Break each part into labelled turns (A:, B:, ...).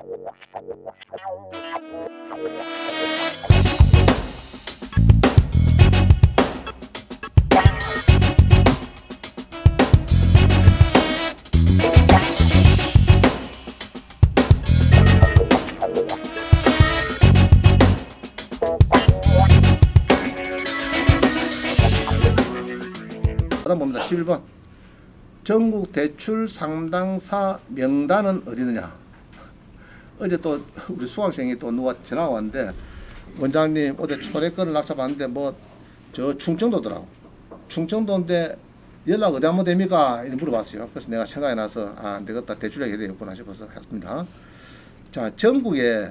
A: 그다음 봅니다. 11번. 전국 대출 상담사 명단은 어디 있느냐. 어제 또 우리 수강생이 또 누가 전화가 왔는데, 원장님 어제 초대권을 낙찰받았는데 뭐 저 충청도더라고. 충청도인데 연락 어디 하면 됩니까? 이렇게 물어봤어요. 그래서 내가 생각이 나서 안 되겠다, 대출해야 되겠구나 싶어서 했습니다. 자, 전국에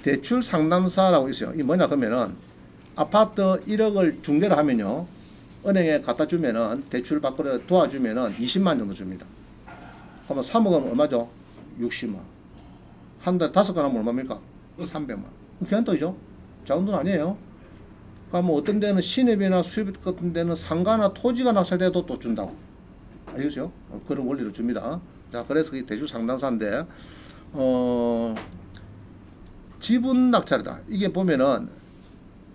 A: 대출 상담사라고 있어요. 이게 뭐냐 그러면은 아파트 1억을 중개를 하면요, 은행에 갖다 주면은 대출 받고 도와주면은 20만 정도 줍니다. 그러면 3억은 얼마죠? 60만. 한 달에 5건 하면 얼마입니까? 300만. 괜찮은 돈이죠? 작은 돈 아니에요. 그러면 어떤 데는 신입이나 수입 같은 데는 상가나 토지가 낙찰돼도 또 준다고. 알겠죠? 그런 원리로 줍니다. 자, 그래서 이 대출 상담사인데, 지분 낙찰이다. 이게 보면은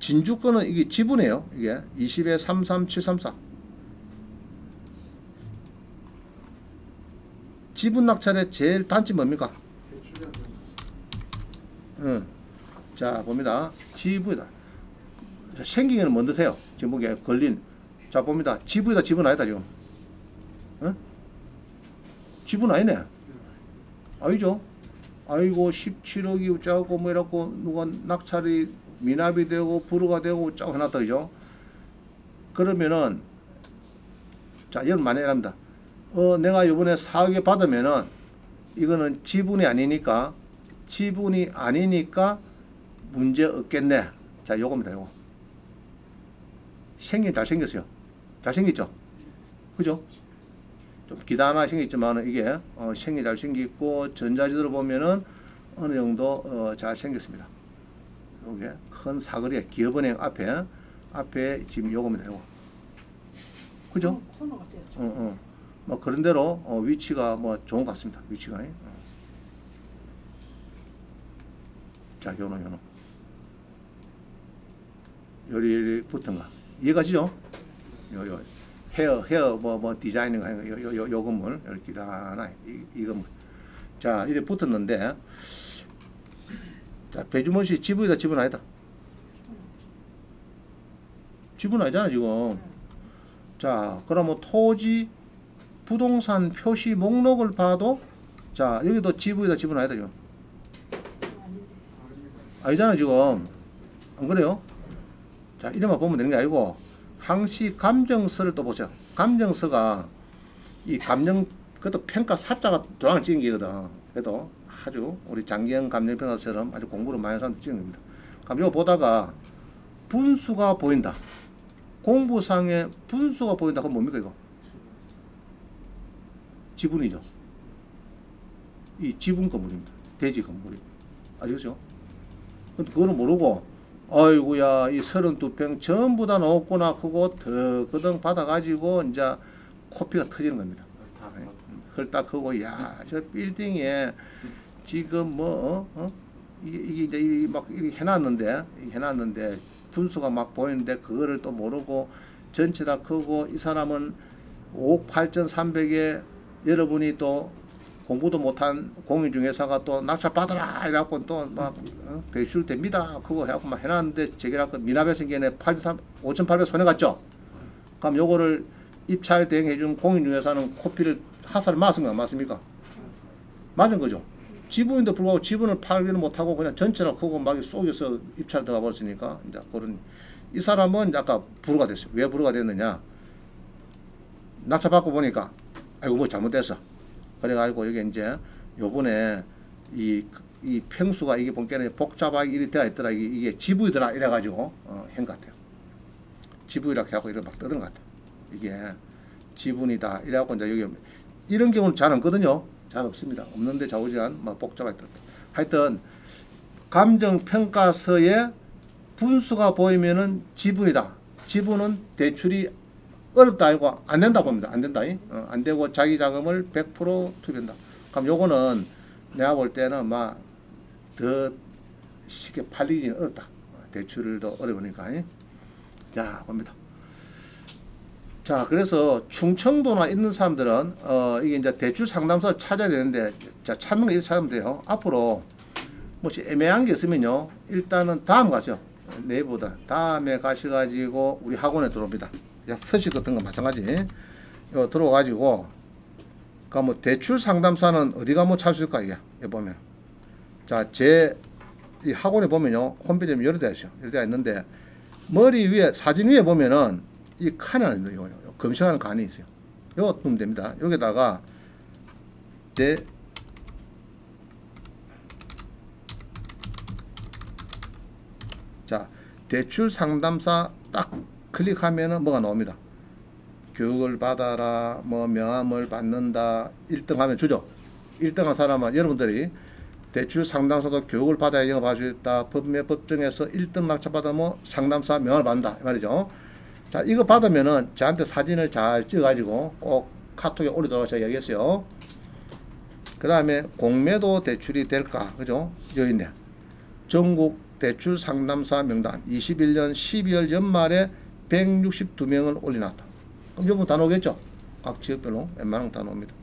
A: 진주권은 이게 지분이에요. 이게 20에 33734. 지분 낙찰의 제일 단점이 뭡니까? 자, 봅니다. 지분이다. 자, 생기기는 먼 듯해요. 지금 보기에 걸린. 자, 봅니다. 지분이다. 지분 아니다 지금. 지분 아니네. 아니죠. 아이고 17억이 어쩌고 뭐 이라고 누가 낙찰이 미납이 되고 불허가 되고 짜고 해놨다, 그죠? 그러면은, 자, 이건 만약합니다. 내가 요번에 4억에 받으면은, 이거는 지분이 아니니까 문제 없겠네. 자, 요겁니다, 요거. 잘 생겼어요. 잘 생겼죠? 그죠? 좀 기다나 생겼지만, 이게, 잘 생겼고, 전자지도로 보면은, 어느 정도, 잘 생겼습니다. 요게 큰 사거리에 기업은행 앞에 지금 요겁니다. 요거. 그죠?
B: 코너가 되었죠.
A: 뭐 그런 대로 위치가 뭐 좋은 것 같습니다. 위치가. 자, 요놈. 요리 붙은가. 이해가시죠? 요 헤어 뭐 디자인인 거 아니고 요 건물 이렇게 다 이 건물. 자, 이래 붙었는데. 자, 배주문 씨 지분이다, 지분 아니다? 지분 아니잖아 지금. 자, 그러면 토지 부동산 표시 목록을 봐도, 자, 여기도 지분이다, 지분 아니다 지금? 아니잖아 지금. 안 그래요? 자, 이름만 보면 되는 게 아니고 항시 감정서를 또 보세요. 감정서가 이 그것도 평가 사자가 도장을 찍은 게거든. 그래도 아주 우리 장기영 감정평가처럼 아주 공부를 많이 한 사람들 찍은 겁니다. 그럼 이거 보다가 분수가 보인다. 공부상에 분수가 보인다. 그럼 뭡니까 이거? 지분이죠. 이 지분 건물입니다. 대지 건물이. 아시겠죠? 근데 그거는 모르고, 아이고야, 이 32평 전부 다 넣었구나. 그거 더 그등 받아가지고 이제 코피가 터지는 겁니다. 헐딱 하고, 야, 저 빌딩에 지금 뭐 이게 이제 막 이렇게 해놨는데 분수가 막 보이는데 그거를 또 모르고 전체 다 크고, 이 사람은 5억 8,300에 여러분이 또 공부도 못한 공인중개사가 또 낙찰 받아라 이래갖고 또 막 대출 됩니다 그거 해갖고 막 해놨는데 제기라고 미납해서 이게 5,800 손해갔죠. 그럼 요거를 입찰 대행해준 공인중개사는 코피를 하사를 맞은 거 안 맞습니까? 맞은 거죠. 지분인데 불구하고 지분을 팔기는 못하고 그냥 전체를 크고 막 속여서 입찰 들어가 버렸으니까 이제 그런, 이 사람은 아까 불허가 됐어요. 왜 불허가 됐느냐? 낙찰 받고 보니까 아이고 뭐 잘못됐어. 그래가지고 여기 이제 요번에 이 평수가 이게 보니까 복잡하게 이리 되어 있더라. 이게 지부이더라 이래가지고 한 것 같아요. 지부이라고 해갖고 이렇게 막 떠드는 것 같아요. 이게 지분이다 이래갖고 이제 여기 이런 경우는 잘 없거든요. 잘 없습니다. 없는데 좌우지간 뭐 복잡하게 떴다. 하여튼 감정평가서에 분수가 보이면은 지분이다. 지분은 대출이 어렵다 아니고 안 된다 봅니다. 안 된다. 안 되고 자기 자금을 100% 투입한다. 그럼 요거는 내가 볼 때는 막 더 쉽게 팔리기는 어렵다. 대출도 어려우니까. 자, 봅니다. 자, 그래서 충청도나 있는 사람들은 이게 이제 대출 상담소를 찾아야 되는데, 자, 찾는 거 이렇게 찾으면 돼요. 앞으로 뭐지 애매한 게 있으면요, 일단은 다음 가세요. 네이버보다 다음에 가셔가지고 우리 학원에 들어옵니다. 서식 같은 거 마찬가지. 이거 들어가지고 그러니까 뭐 대출 상담사는 어디 가면 찾을 수 있을까 이게 보면. 자, 제 이 학원에 보면요, 홈페이지에 여러 대 있어요. 여러 대가 있는데 머리 위에 사진 위에 보면은 이 칸이 있어요. 검색하는 칸이 있어요. 이거 누르면 됩니다. 여기다가 자, 대출 상담사 딱 클릭하면은 뭐가 나옵니다. 교육을 받아라, 뭐 명함을 받는다, 1등 하면 주죠. 1등한 사람은 여러분들이 대출 상담사도 교육을 받아야 영업할 수 있다. 법정에서 1등 낙찰받으면 상담사 명함을 받는다. 이 말이죠. 자, 이거 받으면은 저한테 사진을 잘 찍어가지고 꼭 카톡에 올리도록 제가 얘기했어요. 그 다음에 공매도 대출이 될까? 그죠? 여기 있네. 전국 대출 상담사 명단 21년 12월 연말에 162명을 올려놨다. 그럼 여기 다 나오겠죠? 각 지역별로 웬만한 다 나옵니다.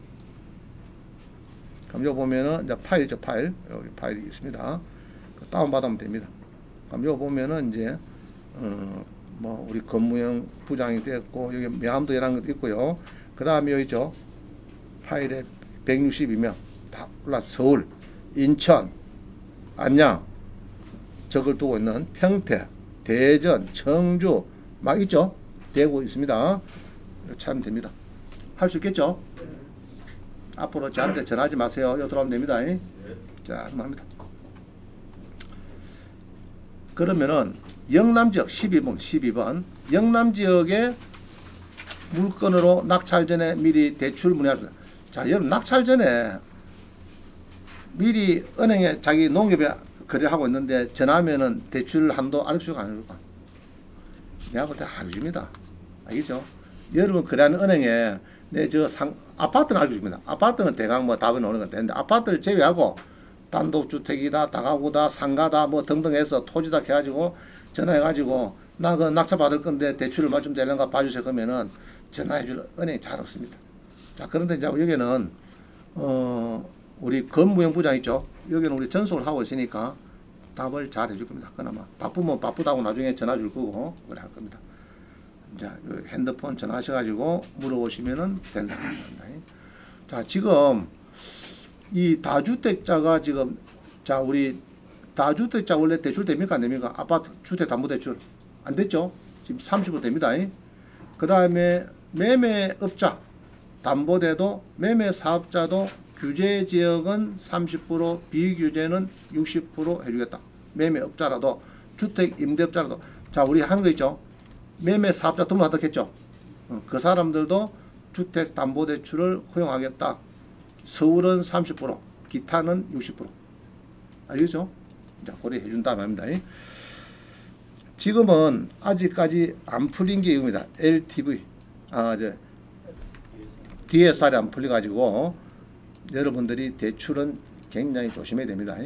A: 그럼 여기 보면은 이제 파일이죠, 파일. 여기 파일이 있습니다. 다운받으면 됩니다. 그럼 여기 보면은 이제 뭐 우리 건무형 부장이 됐고, 여기 명함도 이런 것도 있고요. 그 다음에 여기 있죠, 파일에 162명 다 올라. 서울, 인천, 안양, 적을 두고 있는 평택, 대전, 청주 막 있죠. 대구 있습니다. 이렇게 찾으면 됩니다. 할 수 있겠죠? 앞으로 저한테 전화하지 마세요. 여기 들어오면 됩니다. 자, 합니다. 그러면은 영남지역 12번 영남지역에 물건으로 낙찰 전에 미리 대출 문의하세요. 자, 여러분 낙찰 전에 미리 은행에 자기 농협에 거래하고 있는데 전화하면은 대출 한도 알려주고 안 해줄까? 내가 볼 때 알려줍니다. 알겠죠? 여러분 거래하는 은행에 내 저 아파트는 알려줍니다. 아파트는 대강 뭐 답이 나오는 건 되는데, 아파트를 제외하고 단독주택이다, 다가구다, 상가다 뭐 등등 해서 토지다 해가지고 전화해가지고 나 그 낙찰 받을 건데 대출을 얼마 좀 되는가 봐주세요. 그러면은 전화해줄 은행이 잘 없습니다. 자, 그런데 이제 여기는 우리 건무형 부장 있죠. 여기는 우리 전속을 하고 있으니까 답을 잘 해줄 겁니다. 그나마 바쁘면 바쁘다고 나중에 전화 줄 거고 그래 할 겁니다. 자, 핸드폰 전화하셔가지고 물어보시면은 된다. 자, 지금 이 다주택자가 지금, 자, 우리 다주택자 원래 대출 됩니까 안 됩니까? 아파트 주택담보대출 안 됐죠? 지금 30% 됩니다. 그 다음에 매매업자 담보대도 매매사업자도 규제지역은 30%, 비규제는 60% 해주겠다. 매매업자라도 주택임대업자라도. 자, 우리 하는 거 있죠? 매매사업자 등록하도록 했죠? 그 사람들도 주택담보대출을 허용하겠다. 서울은 30%, 기타는 60%. 알겠죠? 자, 고려해 준다 말입니다. 지금은 아직까지 안 풀린 게 이겁니다. LTV, DSR이 안 풀려가지고 여러분들이 대출은 굉장히 조심해야 됩니다.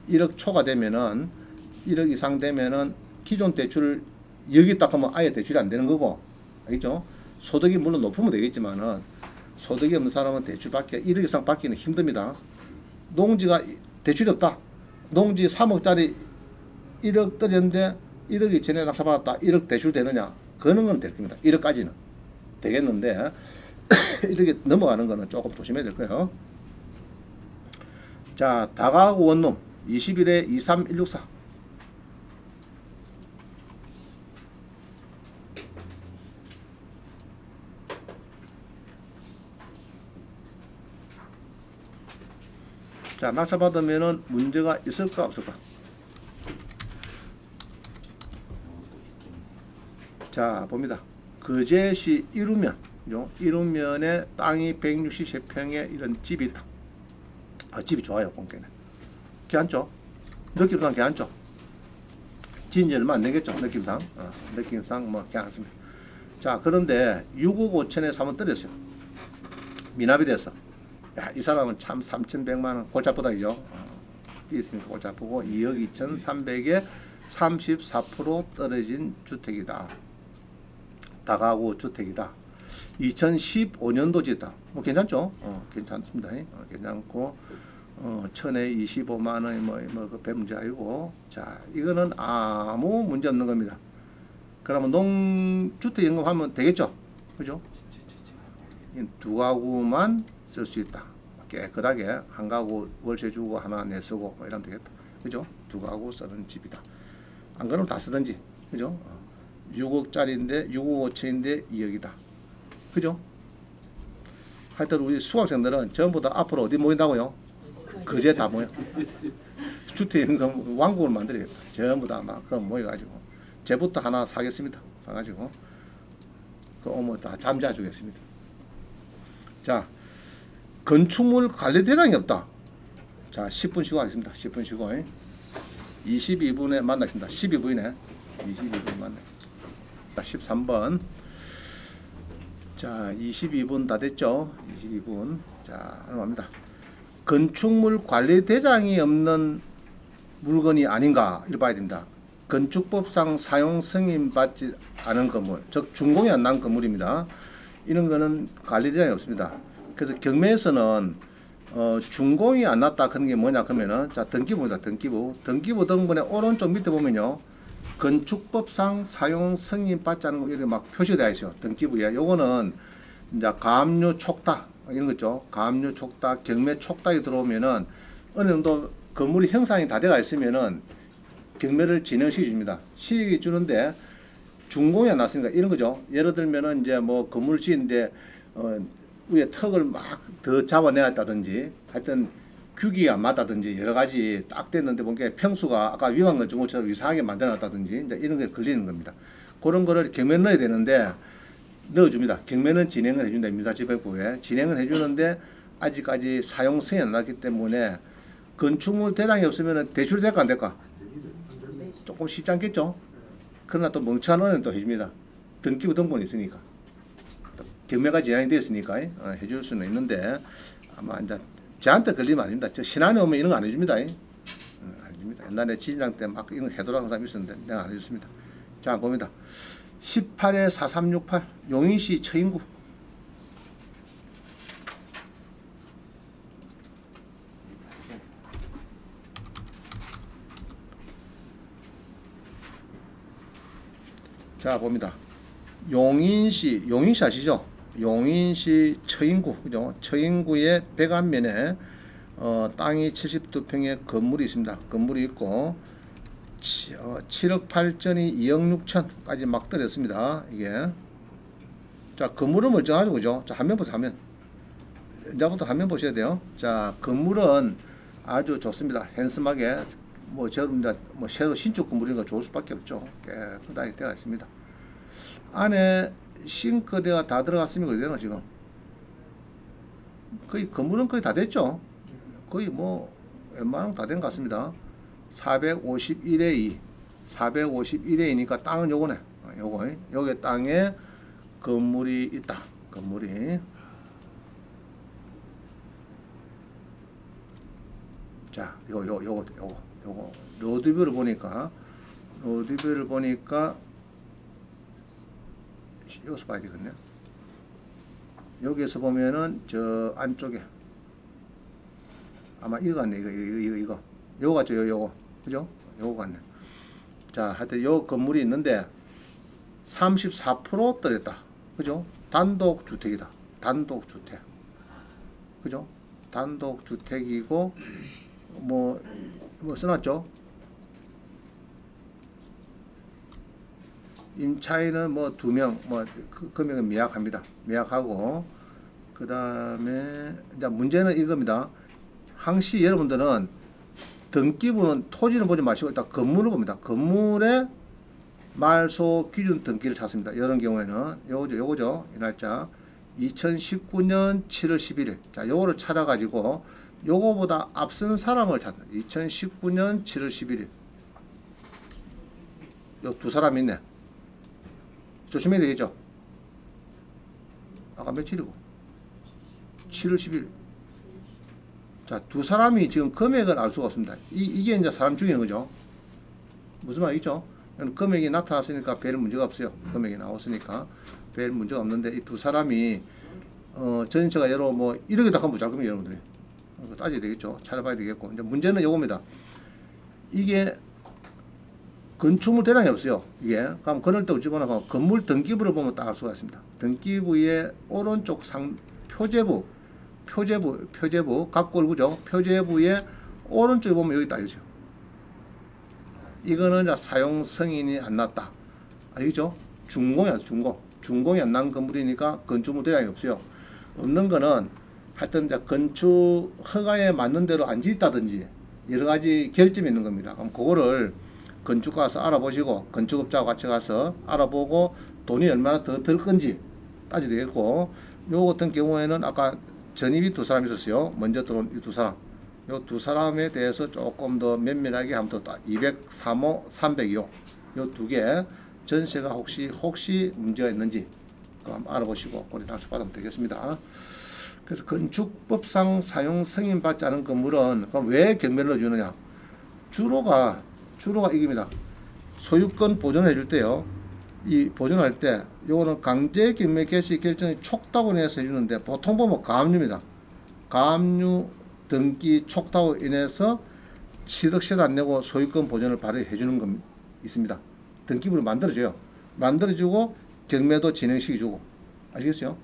A: 1억 초가 되면은, 1억 이상 되면은 기존 대출을 여기 딱 하면 아예 대출이 안 되는 거고, 알겠죠? 소득이 물론 높으면 되겠지만은 소득이 없는 사람은 대출 받기 1억 이상 받기는 힘듭니다. 농지가 대출이 없다. 농지 3억짜리 1억 들였는데 1억이 전에 낙찰받았다. 1억 대출 되느냐? 그런 건 될 겁니다. 1억까지는 되겠는데 1억이 넘어가는 거는 조금 조심해야 될 거예요. 자, 다가구 원룸 21에 23164. 자, 낙찰받으면은 문제가 있을까 없을까? 자, 봅니다. 거제시 이루면, 이루면에 땅이 163평에 이런 집이 있다. 집이 좋아요, 본게는. 괜찮죠? 느낌상 괜찮죠? 지은 지 얼마 안 되겠죠? 느낌상. 느낌상 뭐 괜찮습니다. 자, 그런데 6억 5천에 사면 떨어졌어요. 미납이 됐어. 야, 이 사람은 참 3,100만원 골치 아프다이죠. 띄어 있으니까 그걸 잘 보고 2억 2,300에 34% 떨어진 주택이다. 다가구 주택이다. 2015년도 지었다. 뭐 괜찮죠? 괜찮습니다. 괜찮고 1000에 25만 원이 그 배 문제 아니고, 자 이거는 아무 문제 없는 겁니다. 그러면 농주택연금 하면 되겠죠? 그죠? 두 가구만 쓸 수 있다. 깨끗하게 한 가구 월세 주고 하나 내 쓰고 뭐 이러면 되겠다. 그죠? 두 가구 쓰는 집이다. 안 그러면 다 쓰든지. 그죠? 6억짜리인데 6억 5천인데 2억이다. 그죠? 하여튼 우리 수학생들은 전부 다 앞으로 어디 모인다고요? 그제 다 모여. 주택연금 왕국을 만들어야겠다. 전부 다 막 모여가지고 제부터 하나 사겠습니다. 사가지고 그 오면 다 잠자 주겠습니다. 자, 건축물 관리 대상이 없다. 자, 10분 쉬고 하겠습니다. 10분 쉬고 22분에 만나겠습니다. 12분이네. 22분에 만나겠습니다. 13번. 자, 22분 다 됐죠? 22분. 자, 합니다. 건축물 관리 대장이 없는 물건이 아닌가 이를 봐야 됩니다. 건축법상 사용 승인받지 않은 건물, 즉 준공이 안 난 건물입니다. 이런 거는 관리 대장이 없습니다. 그래서 경매에서는 준공이 안 났다 그런 게 뭐냐 그러면은, 자 등기부입니다. 등기부 등본의 오른쪽 밑에 보면요, 건축법상 사용 승인 받지 않은 거 이렇게 막 표시되어 있어요. 등기부에. 요거는 이제 가압류 촉탁 이런 거 있죠. 가압류 촉탁, 경매 촉탁이 들어오면은 어느 정도 건물이 형상이 다 돼가 있으면은 경매를 진행시켜 줍니다. 시행해 주는데 준공이 안 났으니까 이런 거죠. 예를 들면은 이제 뭐 건물 지은데 위에 턱을 막 더 잡아내었다든지, 하여튼 규기가 안 맞다든지 여러 가지 딱 됐는데 보니까 평수가 아까 위반 건축물처럼 이상하게 만들어놨다든지 이제 이런 게 걸리는 겁니다. 그런 거를 경매 넣어야 되는데 넣어줍니다. 경매는 진행을 해준다. 임대차지배법에 진행을 해주는데 아직까지 사용 승인이 안 났기 때문에 건축물 대장이 없으면 대출 될까 안 될까? 조금 쉽지 않겠죠? 그러나 또 멍청한 은행은 또 해줍니다. 등기부 등본이 있으니까. 경매가 진행이 되었으니까 해줄 수는 있는데, 아마 이제 저한테 걸리면 아닙니다. 저 신안에 오면 이런 거 안 해줍니다. 안 해줍니다. 옛날에 지인장 때 막 이런 거 해도라는 사람이 있었는데 내가 안 해줬습니다. 자, 봅니다. 18에 4368 용인시 처인구. 자, 봅니다. 용인시 아시죠? 용인시 처인구, 그죠? 처인구의 백안면에 땅이 72평의 건물이 있습니다. 건물이 있고 7억 8천이 2억 6천까지 막 떨어졌습니다. 이게. 자, 건물은 멀쩡하죠, 그죠? 자, 화면 보세요, 화면. 이제부터 화면 보셔야 돼요. 자, 건물은 아주 좋습니다. 핸섬하게 뭐 새로 신축 건물인 거 좋을 수밖에 없죠. 깨끗하게 되어 있습니다. 안에 싱크대가 다 들어갔습니까? 어디나 지금 거의 건물은 거의 다 됐죠. 거의 뭐 웬만하면 다 된 것 같습니다. 451에 2 451에 2니까 땅은 요거네. 요거 여기 땅에 건물이 있다. 건물이. 자, 요거 로드뷰를 보니까 여기서 봐야 되겠네. 여기에서 보면은 저 안쪽에 아마 이거 같네. 이거 요거 같죠? 요거 그죠? 요거 같네. 자, 하여튼 요 건물이 있는데 34% 떨어졌다. 그죠? 단독주택이다. 단독주택. 그죠? 단독주택이고 뭐 써놨죠? 임차인은 뭐 2명, 뭐 금액은 미약합니다. 미약하고, 그 다음에 이제 문제는 이겁니다. 항시 여러분들은 등기부는 토지를 보지 마시고 일단 건물을 봅니다. 건물의 말소 기준 등기를 찾습니다. 이런 경우에는 요거죠. 이 날짜 2019년 7월 11일. 자, 요거를 찾아가지고 요거보다 앞선 사람을 찾는다. 2019년 7월 11일. 요 두 사람 있네. 조심해야 되겠죠. 아까 며칠이고 7월 10일 자, 두 사람이 지금 금액은 알 수가 없습니다. 이게 이제 사람 죽이는 거죠. 무슨 말이죠? 금액이 나타났으니까 별 문제가 없어요. 금액이 나왔으니까 별 문제가 없는데 이 두 사람이 전체가 예로 뭐 1억이 딱 한번 잘 겁니다, 여러분들이. 따져야 되겠죠. 찾아봐야 되겠고. 이제 문제는 요겁니다. 이게 건축물 대량이 없어요. 이게. 그럼 그럴 때 집어넣고 건물 등기부를 보면 딱 알 수가 있습니다. 등기부의 오른쪽 표제부 각고 얼구죠. 표제부의 오른쪽에 보면 여기 딱 있죠. 이거는 사용 승인이 안 났다. 알겠죠? 준공이야, 준공. 준공이 안 난 건물이니까 건축물 대량이 없어요. 없는 거는 하여튼 이제 건축 허가에 맞는 대로 안 짓다든지 여러 가지 결점이 있는 겁니다. 그럼 그거를 건축가 가서 알아보시고 건축업자와 같이 가서 알아보고 돈이 얼마나 더 들 건지 따져야 되겠고, 요 같은 경우에는 아까 전입이 두 사람 있었어요. 먼저 들어온 이 두 사람. 요 두 사람에 대해서 조금 더 면밀하게 한번 더 203호, 302호 요 두 개 전세가 혹시 문제가 있는지 한번 알아보시고 고려 단속 받으면 되겠습니다. 그래서 건축법상 사용 승인 받지 않은 건물은 그럼 왜 경매를 주느냐? 주로가 이겁니다. 소유권 보존해 줄 때요. 이 보존할 때 요거는 강제 경매 개시 결정이 촉탁으로 인해서 해주는데 보통 보면 가압류입니다. 가압류 등기 촉탁으로 인해서 취득세도 안 내고 소유권 보존을 발휘해 주는 건 있습니다. 등기부를 만들어줘요. 만들어주고 경매도 진행시켜주고. 아시겠어요?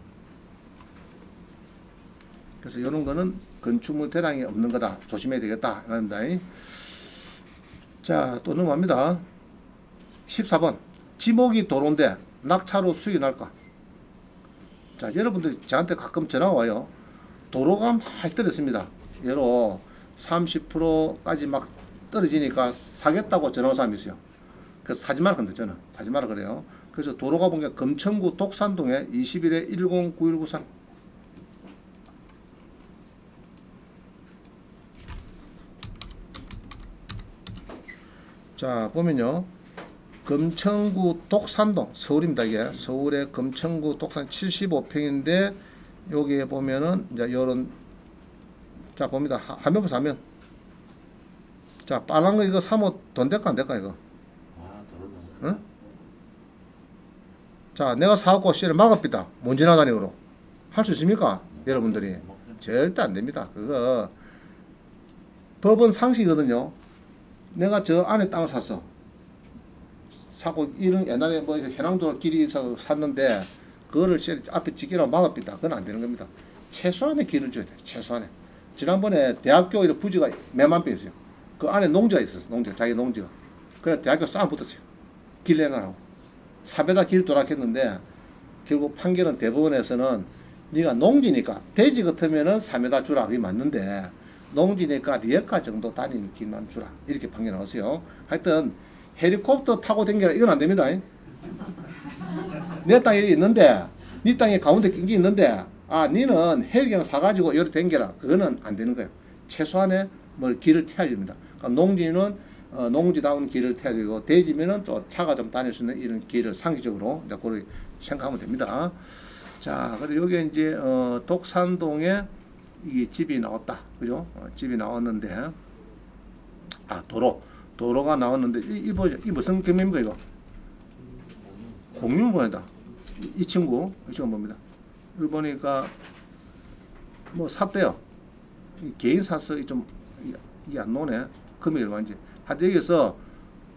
A: 그래서 이런 거는 건축물 대량이 없는 거다. 조심해야 되겠다. 이겁니다. 자, 또 넘어갑니다. 14번. 지목이 도로인데 낙차로 수익이 날까? 자, 여러분들이 저한테 가끔 전화 와요. 도로가 막 떨어졌습니다. 예로 30%까지 막 떨어지니까 사겠다고 전화 온 사람이 있어요. 그래서 사지 마라 근데 저는 사지 마라 그래요. 그래서 도로가 보니까 금천구 독산동에 21에 109193. 자, 보면요. 금천구 독산동, 서울입니다. 이게 서울의 금천구 독산 75평인데 여기에 보면은 이제 요런, 자 봅니다. 화면 보세요. 화면. 자, 빨간 거 이거 사면 돈 될까 안 될까 이거? 응? 자, 내가 사갖고 씨를 막읍니다. 먼지나다니로 할 수 있습니까? 여러분들이 절대 안 됩니다. 그거 법은 상식이거든요. 내가 저 안에 땅을 사고 이런 옛날에 뭐 해남도 길이 샀는데 그거를 앞에 짓기라고 막읍니다. 그건 안 되는 겁니다. 최소한의 길을 줘야 돼요. 최소한의. 지난번에 대학교 이런 부지가 몇만 평 있어요. 그 안에 농지가 있었어. 농지가, 자기 농지가. 그래 대학교 싸움 붙었어요. 길 내놔라고. 사배다 길 도락했는데 결국 판결은 대법원에서는 네가 농지니까 돼지 같으면은 3m 주라. 그게 맞는데 농지니까 리어카 정도 다니는 길만 주라. 이렇게 판결 나왔어요. 하여튼 헬리콥터 타고 댕겨라. 이건 안 됩니다. 내 땅이 있는데 네 땅에 가운데 낀 게 있는데 니는 헬기랑 사가지고 이렇게 댕겨라. 그거는 안 되는 거예요. 최소한의 뭐 길을 태워야 됩니다. 그러니까 농지는 농지다운 길을 태워야 되고 돼지면은 또 차가 좀 다닐 수 있는 이런 길을 상식적으로 이제 그렇게 생각하면 됩니다. 자, 그리고 여기 이제 독산동에 이 집이 나왔다. 그죠? 집이 나왔는데 도로가 나왔는데 이 무슨 경매입니까 이거? 공유보내다. 이 친구 봅니다. 여기 보니까 뭐 샀대요. 개인 샀어. 이게 안 나오네. 금액이 얼마인지. 하여튼 여기서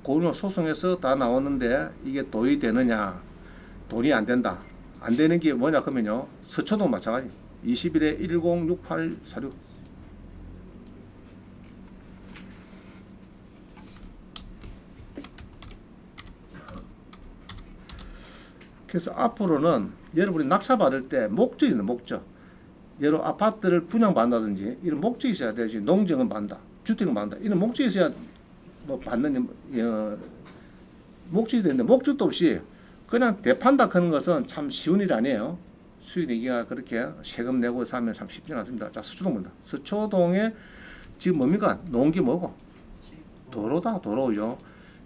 A: 공유 소송해서 다 나왔는데 이게 도의 되느냐? 돈이 안 된다. 안 되는 게 뭐냐 그러면요. 서초동 마찬가지. 21에 106846. 그래서 앞으로는 여러분이 낙찰 받을 때 목적이 있는 목적. 예로 아파트를 분양받는다든지 이런 목적이 있어야 되지. 농정은 받는다. 주택은 받는다. 이런 목적이 있어야 뭐 받는 목적이 되는데 목적도 없이 그냥 대판다 하는 것은 참 쉬운 일 아니에요. 수익 내기가 그렇게 세금 내고 사면 참 쉽지 않습니다. 자, 서초동 본다. 서초동에 지금 뭡니까? 놓은 게 뭐고? 도로다. 도로죠.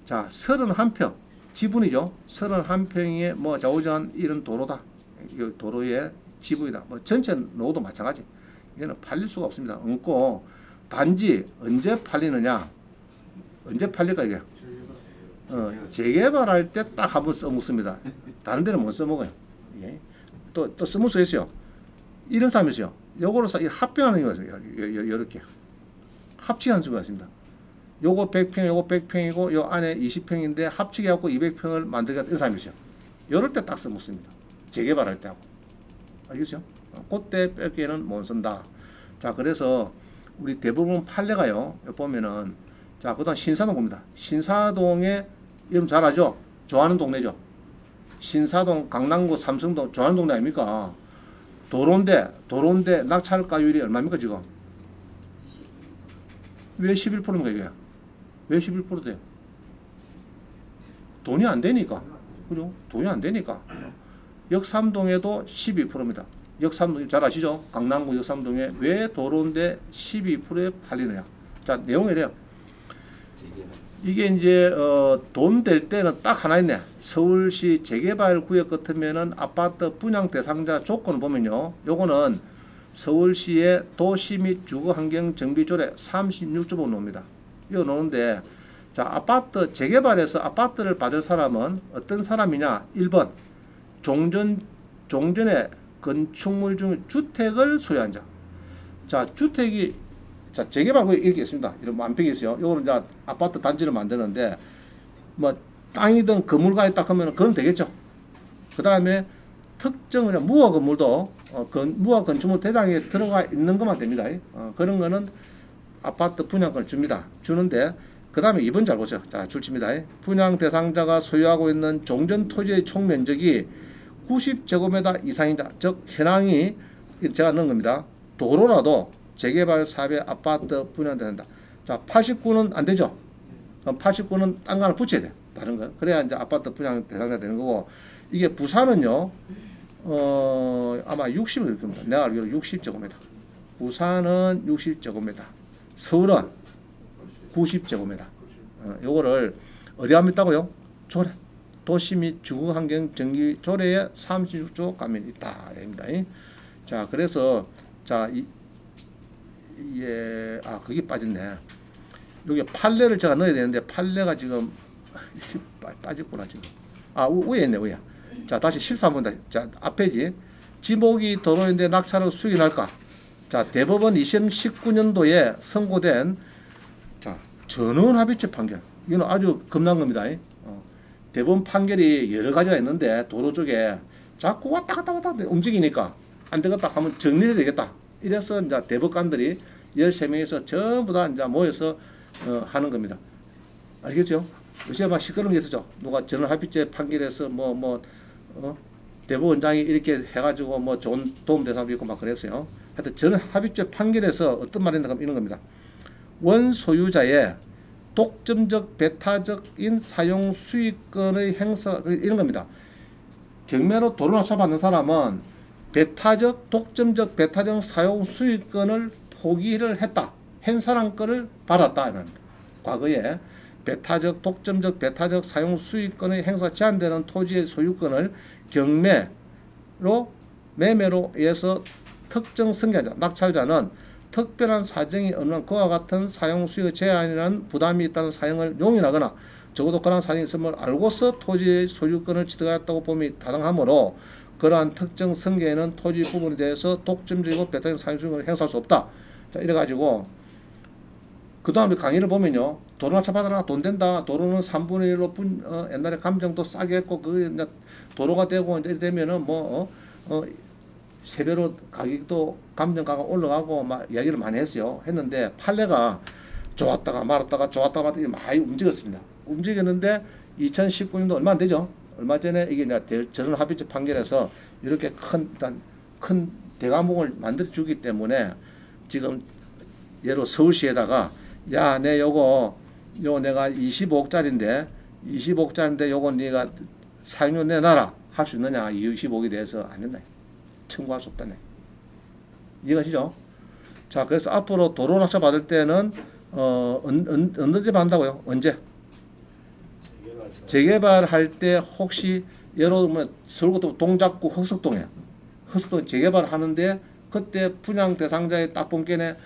A: 자, 31평. 지분이죠. 31평에 뭐 좌우전 이런 도로다. 이 도로의 지분이다. 뭐 전체 노도 마찬가지. 이거는 팔릴 수가 없습니다. 없고 단지 언제 팔리느냐? 언제 팔릴까 이게? 재개발할 때 딱 한번 써먹습니다. 다른 데는 못 써먹어요. 예. 또 써먹을 수 있어요. 이런 사람이 있어요. 요거로 합병하는 거예요. 이렇게 합치하는 수가 있습니다. 요거 100평, 요거 100평이고 요 안에 20평인데 합치게 하고 200평을 만들겠다 이런 사람이 있어요. 요럴 때 딱 써먹습니다. 재개발할 때 하고. 알겠죠? 그때 뺄게는 못 쓴다. 자, 그래서 우리 대부분 판례가요. 여기 보면은 자, 그다음 신사동 봅니다. 신사동에 여러분 잘 아죠? 좋아하는 동네죠. 신사동, 강남구, 삼성동 좋아하는 동네 아닙니까? 도로인데 낙찰가율이 얼마입니까 지금? 왜 11%입니까 이게? 왜 11% 돼요? 돈이 안 되니까. 그죠? 돈이 안 되니까. 역삼동에도 12%입니다. 역삼동 잘 아시죠? 강남구 역삼동에 왜 도로인데 12%에 팔리느냐? 자, 내용이 이래요. 이게 이제 돈 될 때는 딱 하나 있네. 서울시 재개발 구역 같으면은 아파트 분양 대상자 조건을 보면요. 요거는 서울시의 도시 및 주거 환경 정비 조례 36조보 놓습니다. 이거 놓는데 자, 아파트 재개발해서 아파트를 받을 사람은 어떤 사람이냐? 1번 종전의 건축물 중 주택을 소유한 자. 자, 주택이 자, 재개발 구역 이렇게 있습니다. 이런 만평이 있어요. 요거는 이제 아파트 단지를 만드는데 뭐 땅이든 건물가 있다 하면 그건 되겠죠. 그 다음에 특정은 무허 건물도 무허 건축물 대상에 들어가 있는 것만 됩니다. 그런 거는 아파트 분양권을 줍니다. 주는데 그 다음에 2번 잘 보세요. 자, 줄칩니다. 분양 대상자가 소유하고 있는 종전 토지의 총 면적이 90제곱미터 이상이다. 즉 현황이 제가 넣은 겁니다. 도로라도 재개발 사업에 아파트 분양된다. 자, 89는 안 되죠. 89는 딴 거 하나 붙여야 돼. 다른 거. 그래야 이제 아파트 분양 대상자 되는 거고. 이게 부산은요, 아마 60일 겁니다. 내가 알기로 60제곱미터. 부산은 60제곱미터. 서울은 90제곱미터. 요거를 어디 하면 있다고요? 조례. 도시 및 주거 환경 정비 조례에 36조 가면 있다. 입니다. 자, 그래서 자, 예, 그게 빠졌네. 여기 판례를 제가 넣어야 되는데 판례가 지금 빠졌구나 지금. 위에 있네 위에. 자, 다시 13번 자, 앞에지. 지목이 도로인데 낙찰을 수익할까? 자, 대법원 2019년도에 선고된 자, 전원합의체 판결. 이건 아주 겁난 겁니다. 대법원 판결이 여러 가지가 있는데 도로 쪽에 자꾸 왔다 갔다 움직이니까 안 되겠다 하면 정리해야 되겠다. 이래서 이제 대법관들이 13명에서 전부 다 이제 모여서 하는 겁니다. 아시겠죠? 요새 막 시끄러운 게 있었죠. 누가 전원합의체 판결에서 대법원장이 이렇게 해가지고 뭐 좋은 도움 된 사람도 있고 막 그랬어요. 하여튼 전원합의체 판결에서 어떤 말이 있나 이런 겁니다. 원 소유자의 독점적 배타적인 사용 수익권의 행사 이런 겁니다. 경매로 도로 낙찰 받는 사람은 독점적 배타적 사용 수익권을 포기를 했다. 한 사람 거를 받았다. 이런 과거에 독점적 배타적 사용 수익권의 행사 제한되는 토지의 소유권을 경매로 매매로 의해서 특정 승계자 낙찰자는 특별한 사정이 없는 그와 같은 사용 수익 제한이라는 부담이 있다는 사용을 용인하거나 적어도 그러한 사정이 있음을 알고서 토지의 소유권을 취득하였다고 봄이 타당하므로 그러한 특정 승계에는 토지 부분에 대해서 독점적이고 배타적 사용 수익을 행사할 수 없다. 자, 이래가지고 그 다음에 강의를 보면요. 도로 낙찰 받아라 돈 된다. 도로는 3분의 1로 옛날에 감정도 싸게 했고 그 도로가 되고 이제 되면은 세배로 가격도 감정가가 올라가고 막 이야기를 많이 했어요. 했는데 판례가 좋았다가 말았다가 많이 움직였습니다. 움직였는데 2019년도 얼마 안 되죠. 얼마 전에 이게 전원합의체 판결에서 이렇게 큰 대과목을 만들어 주기 때문에 지금 예로 서울시에다가 야, 내 요거 내가 25억짜리인데 요거 네가 사용료 내놔라 할 수 있느냐? 25억에 대해서 안 된다. 청구할 수 없다네. 이해가시죠? 자, 그래서 앞으로 도로 낙찰 받을 때는 언제 받는다고요? 언제? 재개발할 때 혹시 예를 들면 서울구 동작구 흑석동 재개발하는데 그때 분양 대상자의 딱 본견에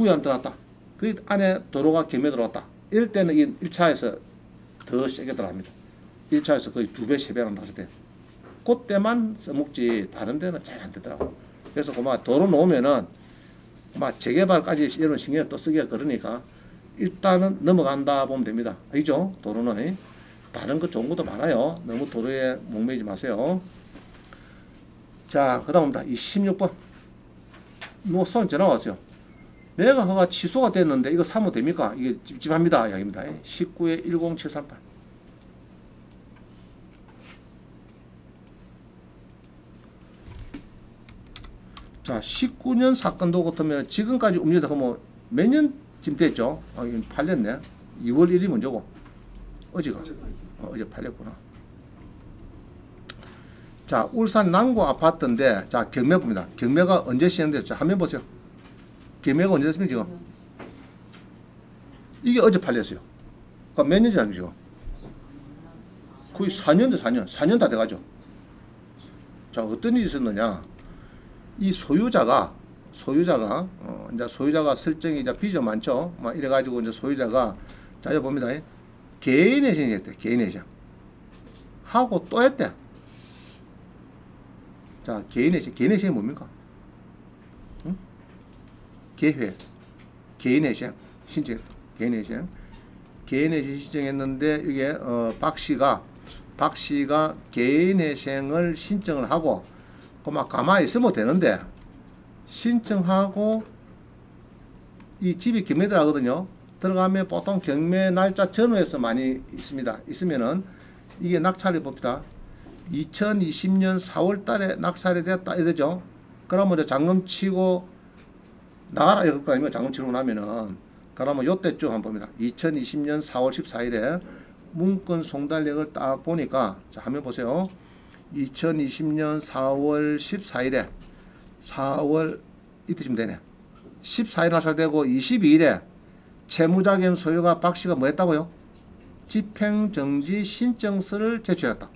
A: 후에 들어왔다. 그 안에 도로가 경매 들어왔다. 이럴 때는 이 1차에서 더 세게 들어갑니다. 1차에서 거의 2배, 3배가 나왔을 때. 그때만 써먹지 다른 데는 잘 안 되더라고. 그래서 그만 도로 놓으면은 막 재개발까지 이런 신경을 또 쓰기가 그러니까 일단은 넘어간다 보면 됩니다. 알죠? 도로는 다른 거 좋은 것도 많아요. 너무 도로에 목매이지 마세요. 자, 그 다음입니다. 이 16번 노선 전화 왔어요. 매각 허가 취소가 됐는데 이거 사면 됩니까? 이게 찝찝합니다. 이야기입니다. 19에 10738. 자, 19년 사건도 같으면 지금까지 움직이다 보면 몇 년쯤 됐죠? 아, 이건 팔렸네. 2월 1일이 먼저고. 어제가. 어제 팔렸구나. 자, 울산 남구 아파트인데, 자, 경매 봅니다. 경매가 언제 시행됐죠? 자, 화면 보세요. 경매가 언제 됐습니까, 지금? 이게 어제 팔렸어요. 그러니까 몇 년째 지금? 거의 4년 돼, 4년. 4년 다 돼가죠. 자, 어떤 일이 있었느냐? 이 소유자가 이제 소유자가 설정이 이제 빚이 많죠. 막 이래가지고 이제 소유자가 자, 여기 봅니다. 개인회생이 했대. 개인회생. 하고 또 했대. 자, 개인회생. 개인회생이 뭡니까? 응? 개회. 개인회생. 신청했다. 개인회생. 개인회생 신청했는데 이게 박 씨가 개인회생을 신청을 하고 그만 가만히 있으면 되는데 신청하고 이 집이 경매 들어가거든요. 들어가면 보통 경매 날짜 전후에서 많이 있습니다. 있으면은 이게 낙찰이 봅니다. 2020년 4월 달에 낙찰이 됐다 이러죠. 그러면 이제 잔금 치고 나가라 이럴 거 아니면 잔금 치고 나면은 그러면 요때쯤 한번 봅니다. 2020년 4월 14일에 문건 송달력을 딱 보니까 자, 화면 보세요. 2020년 4월 14일에 4월 이때쯤 되네. 14일 낙찰되고 22일에 채무자금 소유가 박씨가 뭐 했다고요? 집행정지 신청서를 제출했다.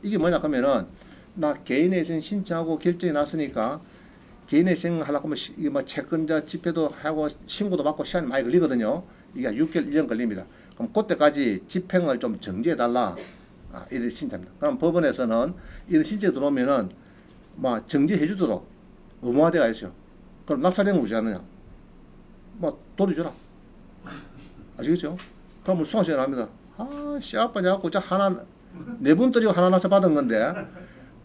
A: 이게 뭐냐 하면은 나 개인회생 신청하고 결정이 났으니까 개인회생 하려고 하면 이게 뭐 채권자 집회도 하고 신고도 받고 시간이 많이 걸리거든요. 이게 6개월 1년 걸립니다. 그럼 그때까지 집행을 좀 정지해달라. 아, 이를 신청합니다. 그럼 법원에서는 이런 신청이 들어오면은 뭐 정지해주도록 의무화되어 있어요. 그럼 낙찰된 거 뭐지 않느냐? 뭐 돌려주라. 아시겠죠? 그러면 수강시간 합니다. 아, 씨 아빠 자꾸 저 하나 4분 떨리고 하나 낙찰 받은 건데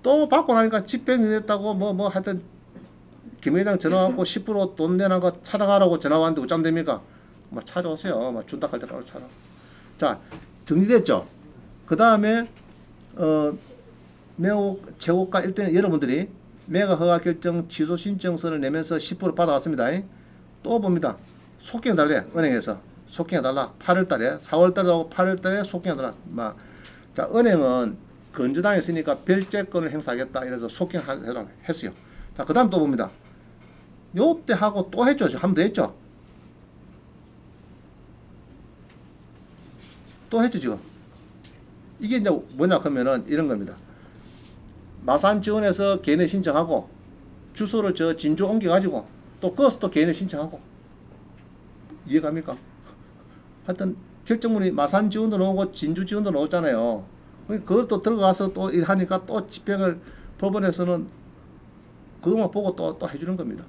A: 또 받고 나니까 집행이 됐다고 뭐 하여튼 김회장 전화 왔고 10% 돈 내는 거 찾아가라고 전화 왔는데 어쩌면 됩니까? 뭐 찾아오세요. 뭐 준다 할 때까지 찾아. 자, 정리됐죠? 그 다음에 매우 최고가 1등 여러분들이 매각 허가 결정 취소 신청서를 내면서 10% 받아왔습니다. 또 봅니다. 속경 달래 은행에서 속경 달라 8월달에 4월달하고 8월달에 속경 달라. 자, 은행은 건조당했으니까 별채권을 행사하겠다 이래서 속경하라고 했어요. 자, 그 다음 또 봅니다. 요때 하고 또 했죠. 한 번 더 했죠. 또 했죠 지금. 이게 이제 뭐냐 하면은 이런 겁니다. 마산 지원에서 개인에 신청하고 주소를 저 진주 옮겨가지고 또 거기서 또 개인에 신청하고 이해갑니까? 하여튼 결정문이 마산 지원도 나오고 진주 지원도 나오잖아요. 그걸 또 들어가서 또 하니까 또 집행을 법원에서는 그것만 보고 또 해주는 겁니다.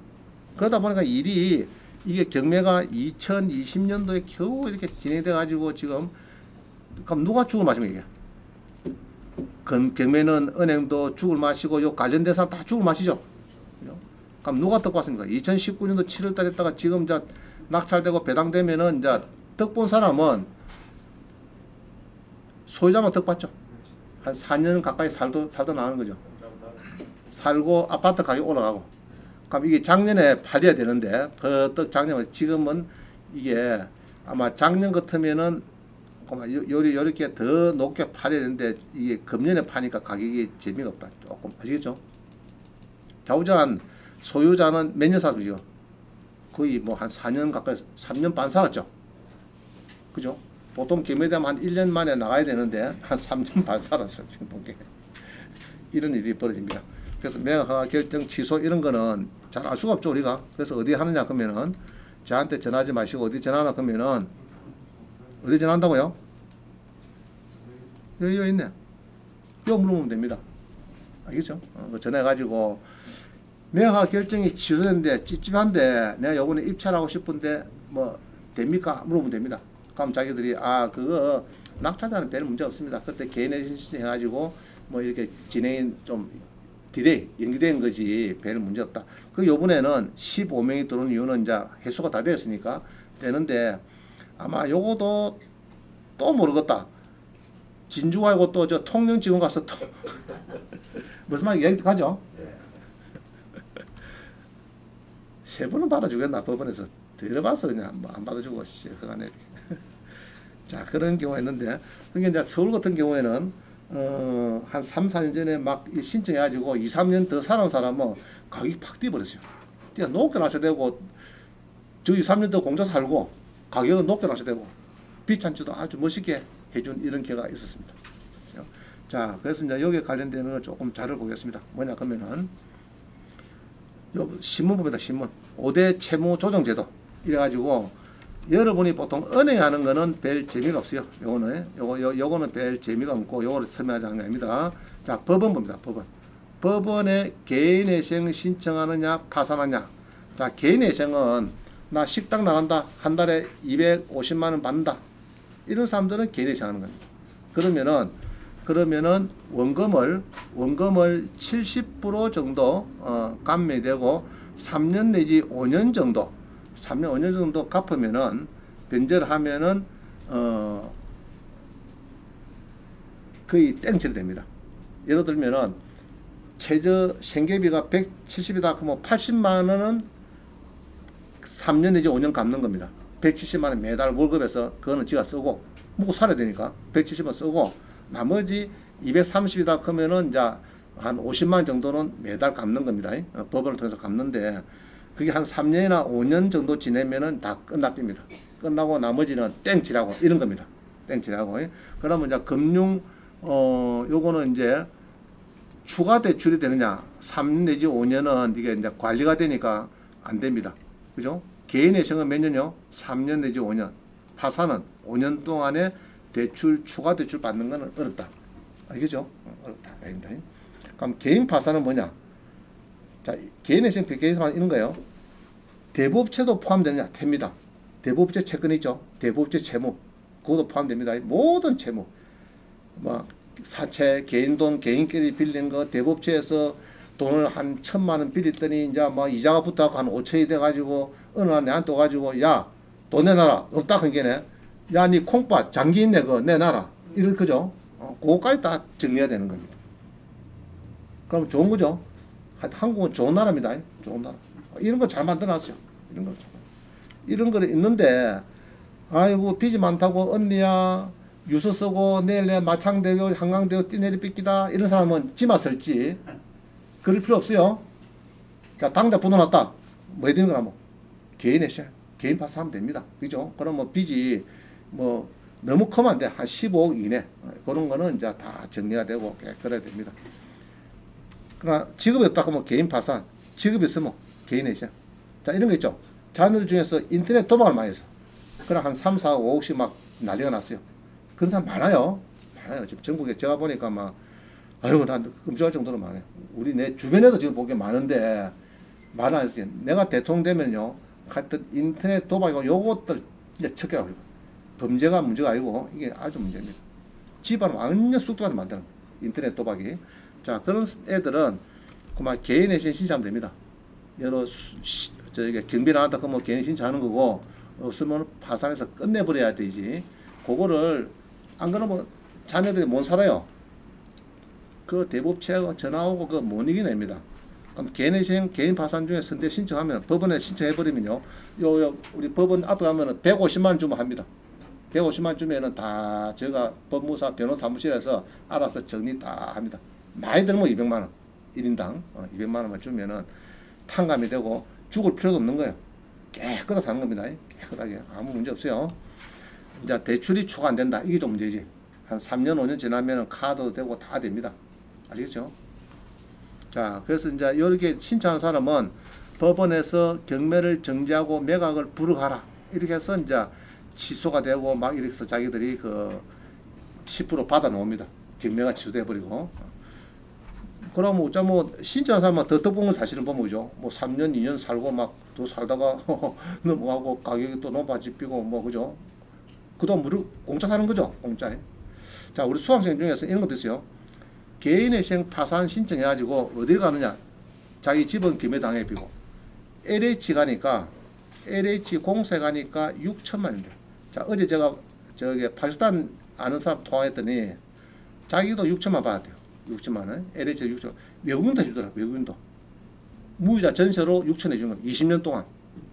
A: 그러다 보니까 일이 이게 경매가 2020년도에 겨우 이렇게 진행돼 가지고 지금 그럼 누가 죽을 마시면 이게 경매는 은행도 죽을 마시고 요 관련된 사람 다 죽을 마시죠. 그럼 누가 덕 받습니까? 2019년도 7월달에 했다가 지금 이제 낙찰되고 배당되면은 이제 덕 본 사람은 소유자만 덕 받죠. 한 4년 가까이 살다 나오는 거죠. 살고 아파트 가격 올라가고. 그럼 이게 작년에 팔려야 되는데 버떡 작년에 지금은 이게 아마 작년 같으면은 요렇게 더 높게 팔아야 되는데 이게 금년에 파니까 가격이 재미가 없다. 조금 아시겠죠? 좌우자한 소유자는 몇 년 살았죠? 거의 뭐 한 4년 가까이 3년 반 살았죠. 그죠? 보통 경매되면 한 1년 만에 나가야 되는데 한 3년 반 살았어요. 지금 보게 이런 일이 벌어집니다. 그래서 매각 결정 취소 이런 거는 잘 알 수가 없죠 우리가. 그래서 어디 하느냐 그러면은 저한테 전화하지 마시고 어디 전화하나 그러면은 어디 전화한다고요? 여기 있네. 요 물어보면 됩니다. 알겠죠? 전화해가지고 매화 결정이 취소됐는데 찝찝한데 내가 요번에 입찰하고 싶은데 뭐 됩니까? 물어보면 됩니다. 그럼 자기들이 그거 낙찰자는 별 문제 없습니다. 그때 개인의 신청해가지고 뭐 이렇게 진행이 좀 디레이 연기된 거지 별 문제 없다. 그 요번에는 15명이 들어온 이유는 이제 해소가 다 되었으니까 되는데 아마 요거도 또 모르겠다. 진주 가고 또 저 통영 지원 가서 또 무슨 말 얘기 가죠? 세 번은 받아주겠나 법원에서 들어봐서 그냥 뭐 안 받아주고 그간에 자 그런 경우가 있는데 그러니까 이제 서울 같은 경우에는 한 3, 4년 전에 막 신청해가지고 2, 3년 더 사는 사람은 가격이 팍 뛰어버렸어요. 뛰어 높게 놔셔야 되고 저 2, 3년 더 공짜 살고 가격은 높게 놔셔야 되고 비싼지도 아주 멋있게 해준 이런 경우가 있었습니다. 자 그래서 이제 여기에 관련되는 걸 조금 자료를 보겠습니다. 뭐냐 그러면은 요 신문 봅니다. 신문 5대 채무 조정제도 이래가지고 여러분이 보통 은행에 하는 거는 별 재미가 없어요. 요거는 별 재미가 없고 요거를 설명하자는 게 아닙니다. 자 법원 봅니다. 법원에 개인회생 신청하느냐 파산하냐. 자 개인회생은 나 식당 나간다 한 달에 250만원 받는다 이런 사람들은 개인회생 하는 겁니다. 그러면은 원금을 70% 정도 감면되고 3년 내지 5년 정도 갚으면은 변제를 하면은 거의 땡칠이 됩니다. 예를 들면은 최저 생계비가 170이다 그러면 80만 원은 3년 내지 5년 갚는 겁니다. 170만 원 매달 월급에서 그거는 지가 쓰고 먹고 살아야 되니까 170만 쓰고 나머지 230이다 그러면은 이제 한 50만 원 정도는 매달 갚는 겁니다. 법원을 통해서 갚는데 그게 한 3년이나 5년 정도 지내면은 다 끝납니다. 끝나고 나머지는 땡치라고 이런 겁니다. 땡치라고. 그러면 이제 금융 요거는 이제 추가 대출이 되느냐 3년 내지 5년은 이게 이제 관리가 되니까 안 됩니다. 그죠? 개인회생은 몇 년요? 3년 내지 5년. 파산은 5년 동안에 대출 추가 대출 받는 거는 어렵다. 알겠죠? 어렵다. 아닙니다. 그럼 개인 파산은 뭐냐? 자, 개인회생 개인회생 이런 거예요. 대부업체도 포함되느냐? 됩니다. 대부업체 채권 있죠? 대부업체 채무. 그것도 포함됩니다. 모든 채무. 뭐 사채, 개인 돈, 개인끼리 빌린 거, 대부업체에서 돈을 한 1,000만 원 빌렸더니 이제 뭐 이자가 붙어갖고 한 5천이 돼가지고 어느 날 내한테 와가지고 야, 돈 내놔라. 없다 한 게네. 야, 니 콩팥 장기 있네 그거 내놔라. 이럴 거죠. 그거까지 다 정리해야 되는 겁니다. 그럼 좋은 거죠. 한국은 좋은 나라입니다. 좋은 나라. 이런 거 잘 만들어놨어요. 이런 거 있는데 아이고 빚이 많다고 언니야 유서 쓰고 내일 내 마창대교 한강대교 뛰내리 삐끼다 이런 사람은 지마 설지 그럴 필요 없어요. 자 당장 붙어놨다 뭐 해야 되는 거나 뭐 개인의 쉐 개인 파산하면 됩니다. 그죠? 그럼 뭐 빚이 뭐 너무 크면 안 돼. 한 15억 이내 그런 거는 이제 다 정리가 되고 그래야 됩니다. 그러나 직업이 없다 하면 개인 파산, 직업이 있으면 개인의 쉐. 자 이런 거 있죠. 자녀들 중에서 인터넷 도박을 많이 했어. 그럼 한 3, 4, 5억씩 막 난리가 났어요. 그런 사람 많아요. 지금 전국에 제가 보니까 막 아유 난 끔찍할 정도로 많아요. 우리 내 주변에도 지금 보기 많은데 말 안 했어요. 내가 대통령 되면요 하여튼 인터넷 도박이고 요것들 이제 척결하고 범죄가 문제가 아니고 이게 아주 문제입니다. 집안을 완전 쑥두하게 만드는 인터넷 도박이. 자 그런 애들은 그만 개인회생 신청하면 됩니다. 여러 저기 경비 나왔다 그러면 개인 신청하는 거고 없으면 파산해서 끝내버려야 되지. 그거를 안 그러면 자녀들이 못 살아요. 그 대법체가 전화 오고 그 못 이겨냅니다. 그럼 개인회생 개인 파산 중에 선대 신청하면 법원에 신청해버리면요. 우리 법원 앞에 가면은 150만 원 주면 합니다. 150만 원 주면은 다 제가 법무사 변호사 사무실에서 알아서 정리 다 합니다. 많이 들면 200만 원 1인당 200만 원만 주면은 탕감이 되고 죽을 필요도 없는 거예요. 깨끗하게 사는 겁니다. 깨끗하게 아무 문제 없어요. 이제 대출이 추가 안 된다. 이게 좀 문제지. 한 3년 5년 지나면 카드도 되고 다 됩니다. 아시겠죠? 자 그래서 이제 이렇게 신청하는 사람은 법원에서 경매를 정지하고 매각을 불허하라 이렇게 해서 이제 취소가 되고 막 이렇게 해서 자기들이 그 10% 받아 놓습니다. 경매가 취소돼 버리고. 그럼 뭐 신청한 사람은 더 떡봉을 사실은 보면 그죠. 뭐 3년 2년 살고 막 또 살다가 넘어가고 가격이 또 높아지고 뭐 그죠. 그동안 무료 공짜 사는 거죠. 공짜에. 자, 우리 수강생 중에서 이런 것도 있어요. 개인회생 파산 신청해가지고 어딜 가느냐. 자기 집은 경매당해 비고 LH 가니까 LH 공세 가니까 6천만 원인데. 자, 어제 제가 저기 파키스탄 아는 사람 통화했더니 자기도 6천만 받았대요. 6천만 원. LH 6천. 외국인도 해주더라. 외국인도. 무이자 전세로 6천 해준 건 20년 동안.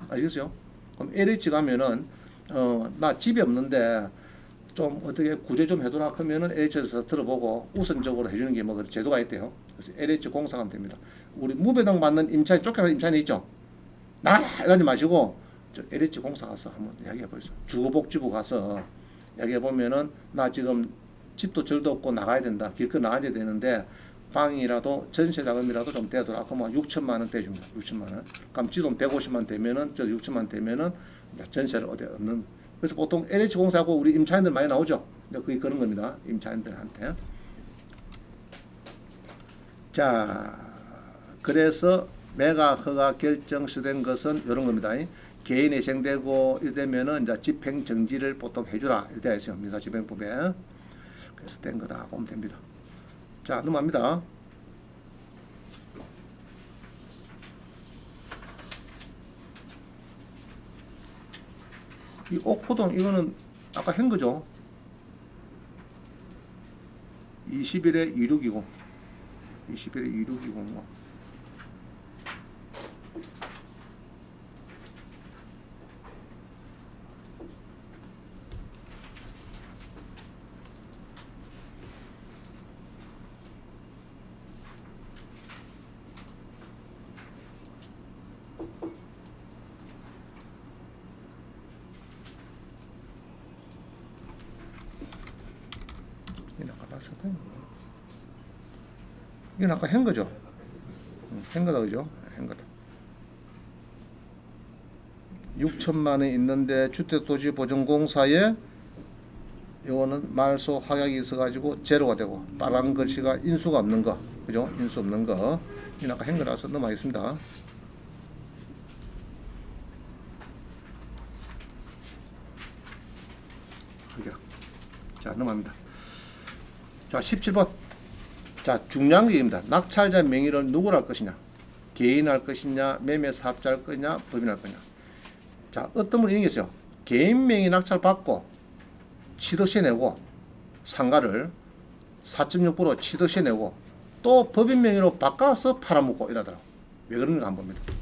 A: 아시겠어요? 그럼 LH 가면은 나 집이 없는데 좀 어떻게 구제 좀 해두라 하면은 LH에서 들어보고 우선적으로 해주는 게 뭐 제도가 있대요. 그래서 LH 공사 가면 됩니다. 우리 무배당 받는 임차인 쫓겨나는 임차인이 있죠. 나가라 이러지 마시고 저 LH 공사 가서 한번 이야기해 보세요. 주거복지부 가서 이야기해 보면은 나 지금 집도 절도 없고 나가야 된다. 길거 나가야 되는데 방이라도 전세 자금이라도 좀 떼더라. 그러면 6천만 원 떼줍니다. 6천만 원. 그럼 지돈 150만 되면은 저 6천만 되면은 전세를 어디 얻는. 그래서 보통 LH 공사하고 우리 임차인들 많이 나오죠. 근데 그게 그런 겁니다. 임차인들한테. 자, 그래서 매각 허가 결정 시된 것은 이런 겁니다. 개인 회생되고 이되면은 이제 집행 정지를 보통 해주라 이렇게 있어요. 민사집행법에. 그래서 된 거다 보면 됩니다. 자, 넘어갑니다. 이 옥포동 이거는 아까 한 거죠. 20일에 26이고 20일에 26이고 뭐. 이건 아까 한 거죠. 한 거다 그죠? 한 거다. 6천만 원 있는데 주택도시보전공사에 요거는 말소 확약이 있어가지고 제로가 되고 빨간 글씨가 인수가 없는 거 그죠? 인수 없는 거 이건 아까 한 거라서 넘어가겠습니다. 자, 넘어갑니다. 자, 17번. 자, 중요한 게 입니다. 낙찰자 명의를 누구로 할 것이냐, 개인 할 것이냐, 매매 사업자 할 거냐, 법인 할 거냐. 자, 어떤 분이 이런 게 있어요. 개인 명의 낙찰 받고 취득세 내고 상가를 4.6% 취득세 내고 또 법인 명의로 바꿔서 팔아먹고 이러더라고. 왜 그런가 한번 봅니다.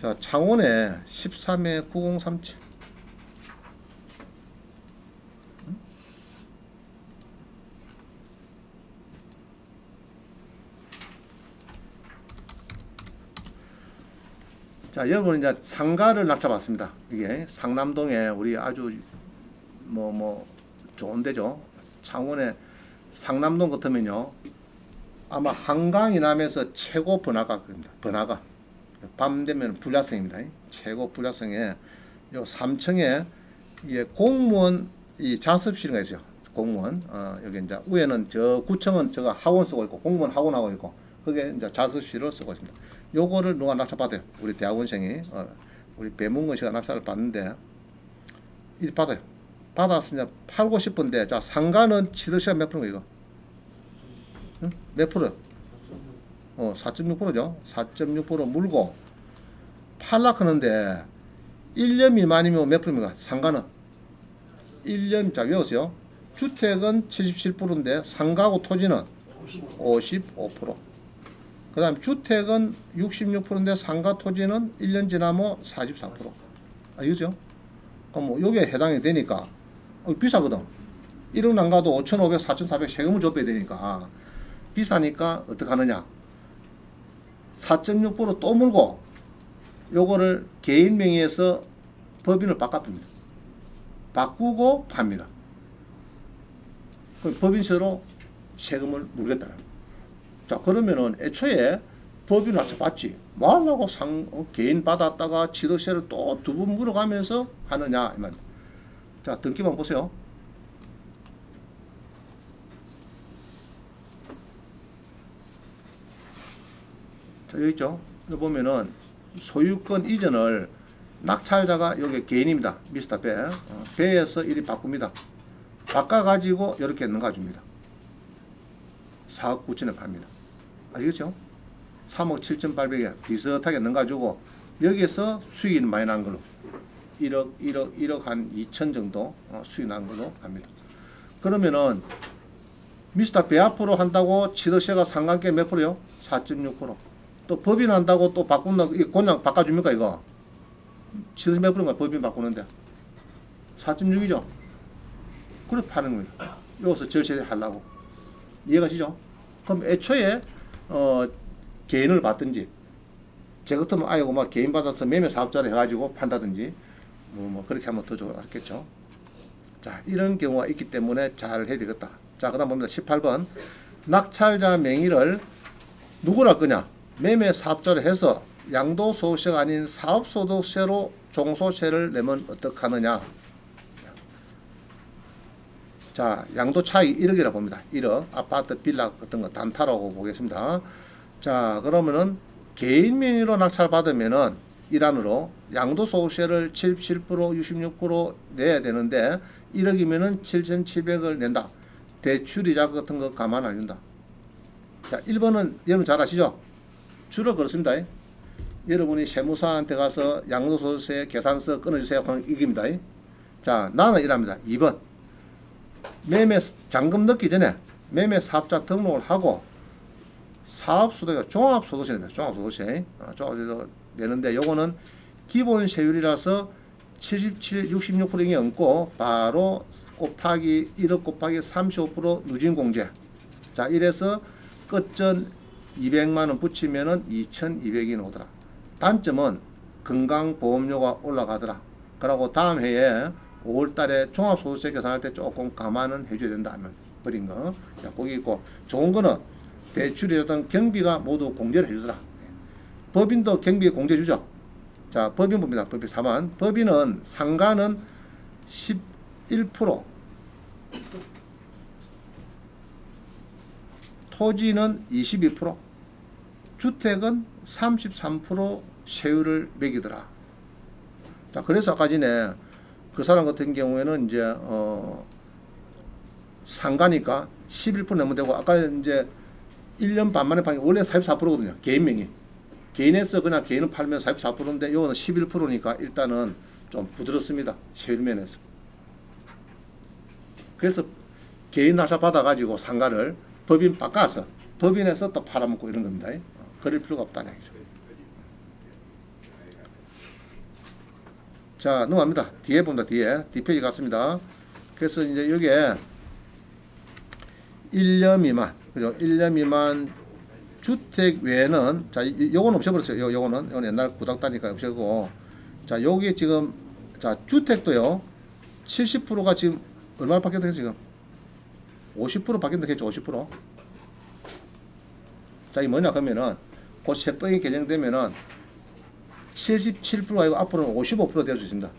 A: 자, 창원에 13회 9037. 자, 여러분 이제 상가를 낙찰받습니다. 이게 상남동에 우리 아주 뭐 좋은 데죠. 창원의 상남동 같으면요 아마 한강이 나면서 최고 번화가입니다. 번화가. 밤 되면 불야성입니다. 최고 불야성에 요 3층에 이게 공무원 이 자습실이 있어요. 공무원 여기 이제 위에는 저 9층은 저가 학원 쓰고 있고 공무원 학원하고 있고 그게 이제 자습실을 쓰고 있습니다. 요거를 누가 낙찰받아요. 우리 대학원생이 우리 배문근 씨가 낙찰을 받는데 이 받아요. 받아서 이제 팔고 싶은데 자, 상가는 취득세가 몇 프로인가 이거? 응? 몇 프로? 4.6%죠. 4.6% 물고 팔락 하는데 1년 미만이면 몇 프로입니까? 상가는 1년. 자, 외우세요. 주택은 77%인데 상가하고 토지는 55%. 그 다음 주택은 66%인데 상가 토지는 1년 지나면 44%. 알겠죠? 그럼 뭐 요게 해당이 되니까 비싸거든. 1억 난가도 5,500, 4,400 세금을 줬어야 되니까 비싸니까 어떻게 하느냐, 4.6% 또 물고 요거를 개인 명의에서 법인을 바꿔둡니다. 바꾸고 팝니다. 그럼 법인세로 세금을 물겠다. 자, 그러면은 애초에 법인 낙찰받지 뭐하려고 개인 받았다가 취득세를 또 두 번 물어가면서 하느냐 이 말입니다. 자, 등기만 보세요. 자, 여기 있죠. 여기 보면은 소유권 이전을 낙찰자가 여기 개인입니다. 미스터 배. 배에서 이리 바꿉니다. 바꿔가지고 이렇게 넘가줍니다. 4억 9천에 팝니다. 아시겠죠? 3억 7,800에 비슷하게 넘가주고 여기에서 수익이 많이 난 걸로 1억 한 2천 정도 수익 난 걸로 합니다. 그러면은 미스터 배 앞으로 한다고 취득세가 상관계 몇 프로요? 4.6%. 또 법인 한다고 또 바꾼다고 그냥 바꿔줍니까 이거? 취득세 몇 프로인가 법인 바꾸는데 4.6이죠. 그래 파는 겁니다. 여기서 절세 하려고. 이해가시죠? 그럼 애초에 개인을 받든지 제 같으면 아이고 막 개인 받아서 매매 사업자를 해가지고 판다든지 뭐 그렇게 하면 더 좋겠죠. 자, 이런 경우가 있기 때문에 잘 해야 되겠다. 자, 그 다음 봅니다. 18번 낙찰자 명의를 누구를 할 거냐? 매매 사업자를 해서 양도소득세가 아닌 사업소득세로 종소세를 내면 어떡하느냐. 자, 양도 차익 1억이라고 봅니다. 1억. 아파트, 빌라 같은 거 단타라고 보겠습니다. 자, 그러면은 개인 명의로 낙찰 받으면은 일환으로 양도소득세를 77%, 66% 내야 되는데 1억이면은 7,700을 낸다. 대출이자 같은 거 감안 안 준다. 자, 1번은 여러분 잘 아시죠? 주로 그렇습니다. 여러분이 세무사한테 가서 양도소득세 계산서 끊어주세요 하면 이깁니다. 자, 나는 이랍니다. 2번 매매 잔금 넣기 전에 매매 사업자 등록을 하고 사업소득세 종합소득세 냅니다. 종합소득세 내는데 요거는 기본 세율이라서 77, 66%에 얹고 바로 곱하기 1억 곱하기 35% 누진공제. 자, 이래서 끝전 200만원 붙이면은 2200이 나오더라. 단점은 건강보험료가 올라가더라. 그러고 다음 해에 5월달에 종합소득세 계산할 때 조금 감안은 해줘야 된다 하면 버린 거. 자, 거기 있고 좋은 거는 대출이라든 경비가 모두 공제를 해주더라. 법인도 경비 공제 주죠. 자, 법인 봅니다. 법인 4만. 법인은 상가는 11%, 토지는 22%, 주택은 33% 세율을 매기더라. 자, 그래서 아까 전에 그 사람 같은 경우에는 이제 상가니까 11% 내면 되고 아까 이제 1년 반 만에 파는 게 원래 44%거든요. 개인 명의. 개인에서 그냥 개인을 팔면 44%인데 요거는 11%니까 일단은 좀 부드럽습니다. 세율 면에서. 그래서 개인 낙찰 받아가지고 상가를 법인 바꿔서 법인에서 또 팔아먹고 이런 겁니다. 그럴 필요가 없다는 얘기죠. 자, 넘어갑니다. 뒤에 봅니다. 뒤에 뒷페이지 갔습니다. 그래서 이제 여기에 1년 미만, 그죠? 1년 미만 주택 외에는, 자, 요거는 없애버렸어요. 요거는 옛날 구닥다니까 없애고, 자, 여기 지금, 자, 주택도요, 70%가 지금 얼마나 바뀌었다 지금? 50% 바뀐다 했죠, 50%. 자, 이게 뭐냐, 그러면은, 곧 세법이 개정되면은, 77%가 아니고 앞으로는 55% 될 수 있습니다.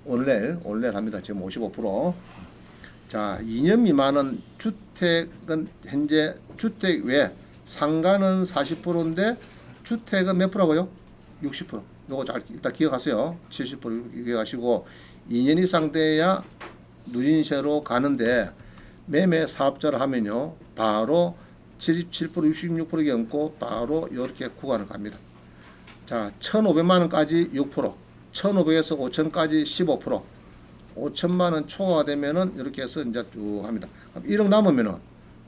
A: 오늘 합니다. 지금 55%. 자, 2년 미만은 주택은 현재 주택 외 상가는 40%인데 주택은 몇 프로고요? 60%. 요거 잘 일단 기억하세요. 70% 기억하시고 2년 이상 돼야 누진세로 가는데 매매 사업자를 하면요 바로 77%, 66%에 얹고 바로 이렇게 구간을 갑니다. 자, 1,500만원까지 6%, 1,500에서 5,000까지 15%, 5천만원 초과가 되면은 이렇게 해서 이제 쭉 합니다. 1억 남으면은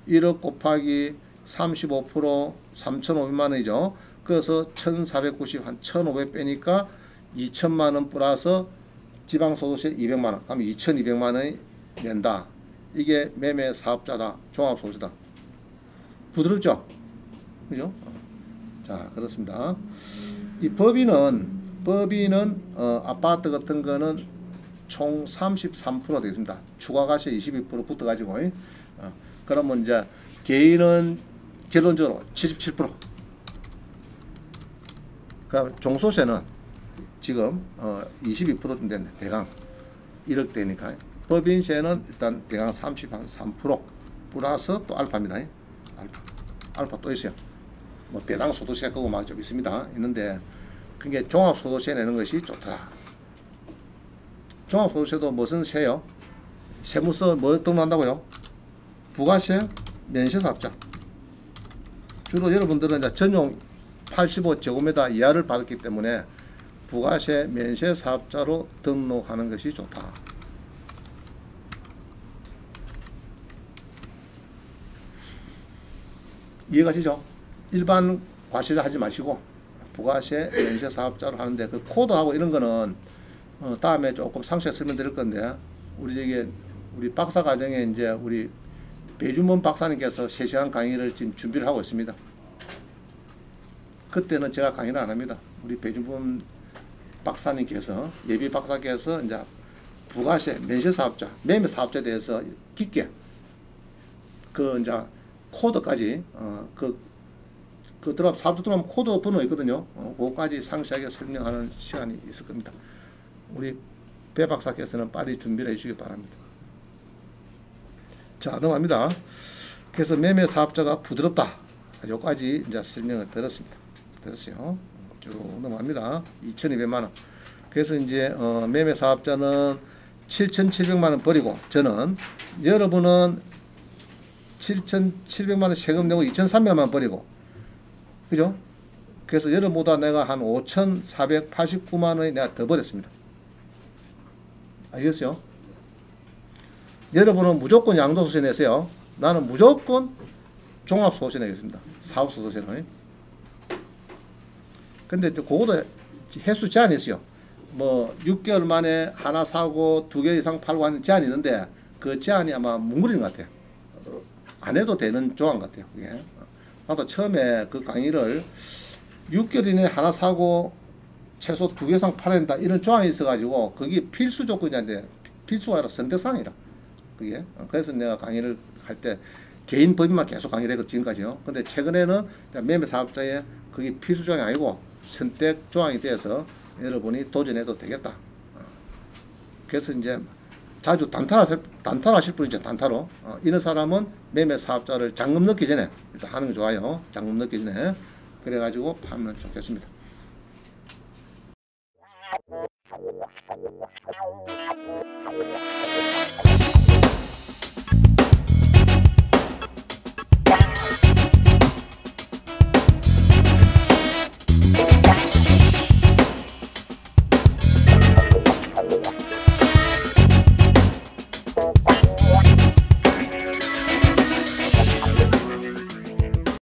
A: 1억 곱하기 35% 3,500만원이죠. 그래서 1,490, 한 1,500 빼니까 2천만원 플러스 지방소득세 200만원. 그럼 2,200만원이 낸다. 이게 매매 사업자다. 종합소득세다. 부드럽죠? 그죠? 자, 그렇습니다. 이 법인은 아파트 같은 거는 총 33% 되겠습니다. 추가가세 22% 붙어가지고, 그러면 이제 개인은 결론적으로 77%. 그러니까 종소세는 지금 22%쯤 됐네. 대강 1억 대니까. 법인세는 일단 대강 33% 플러스 또 알파입니다. 알파 또 있어요. 뭐 배당 소득세 그거 막 좀 있습니다. 있는데 그게 종합소득세 내는 것이 좋더라. 종합소득세도 무슨 세요? 세무서 뭐 등록한다고요? 부가세, 면세사업자. 주로 여러분들은 이제 전용 85제곱미터 이하를 받았기 때문에 부가세, 면세사업자로 등록하는 것이 좋다. 이해가시죠? 일반 과세자 하지 마시고 부가세, 면세사업자로 하는데 그 코드하고 이런 거는 다음에 조금 상세히 설명드릴 건데 우리 박사 과정에 이제 우리 배준범 박사님께서 3시간 강의를 지금 준비를 하고 있습니다. 그때는 제가 강의를 안 합니다. 우리 배준범 박사님께서 예비 박사께서 이제 부가세, 면세사업자, 매매사업자에 대해서 깊게 그 이제 코드까지 사업자 들어가면 코드 번호 있거든요. 그거까지 상세하게 설명하는 시간이 있을 겁니다. 우리 배 박사께서는 빨리 준비를 해주시기 바랍니다. 자, 넘어갑니다. 그래서 매매 사업자가 부드럽다. 여기까지 이제 설명을 들었어요. 쭉 넘어갑니다. 2,200만원. 그래서 이제 매매 사업자는 7,700만원 버리고 저는 여러분은 7,700만원 세금 내고 2,300만원 버리고 그죠? 그래서 여러분보다 내가 한 5,489만원이 내가 더 버렸습니다. 알겠어요? 여러분은 무조건 양도소득세 내세요. 나는 무조건 종합소득세 내겠습니다. 사업소득세는. 근데 그것도 횟수 제한이 있어요. 뭐 6개월 만에 하나 사고 2개 이상 팔고 하는 제한이 있는데 그 제한이 아마 뭉그리는 것 같아요. 안 해도 되는 조항 같아요. 그게. 나도 처음에 그 강의를 6개월 이내에 하나 사고 최소 2개 이상 팔아야 된다 이런 조항이 있어가지고 그게 필수 조건인데 필수가 아니라 선택사항이라 그게. 그래서 내가 강의를 할 때 개인 법인만 계속 강의를 했고 지금까지요. 근데 최근에는 매매 사업자의 그게 필수 조항이 아니고 선택 조항이 돼서 여러분이 도전해도 되겠다. 그래서 이제 자주 단타하실 분이 이제 단타로 이런 사람은 매매 사업자를 잔금 넣기 전에 일단 하는 게 좋아요. 잔금 넣기 전에 그래가지고 파면 좋겠습니다.